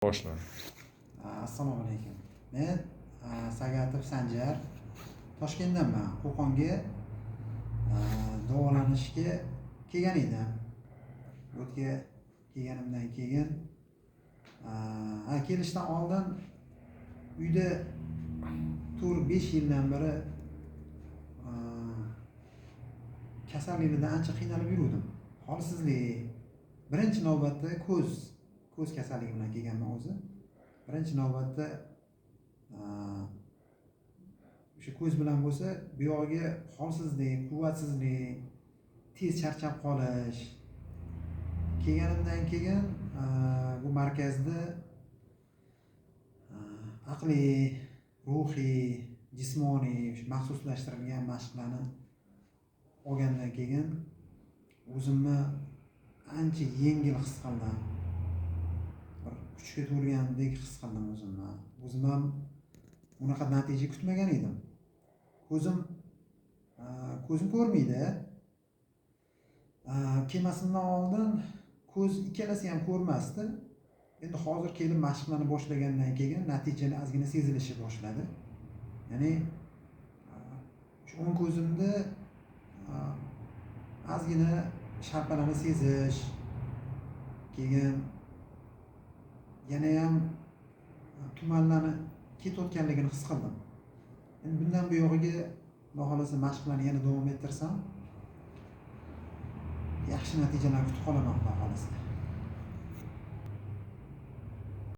Boshla. Assalomu alaykum. Men Sagatov Sanjar Toshkentdanman. Qo'qonga davolanishga kelgan edim. Bu yerga kelganimdan keyin kelishdan oldin uyda 4-5 yildan beri kasallikdan ancha qiynalib yurdim. Holsizlik. Birinchi navbatda ko'z kasalligi bilan kelganman o'zi. Birinchi navbatda o'sha ko'z bilan bo'lsa, bu yog'iga holsizlik, quvvatsizlik, tez charchab qolish. Kelganimdan keyin bu markazda aqliy, ruhiy, jismoniy maxsuslashtirilgan mashqlarni olgandan keyin o'zimni ancha yengil his qildim. Bir kuchga to'lgandek his qildim o'zimni. O'zim ham unaqa natija kutmagan edim. Ko'zim ko'rmaydi. Kelmasimdan oldin ko'z ikkalasi ham ko'rmasdi. Endi hozir kelib mashqlarni boshlagandan keyin natijani ozgina sezilishi boshladi. Ya'ni shu o'ng ko'zimda ozgina sharpalarni sezish, keyin yana ham tumanlarni ketayotganligini his qildim. Endi bundan bu yog'iga Xudo xolasa mashqlarni yana davom ettirsam, yaxshi natijalar kutib qolaman Xudo xolasa.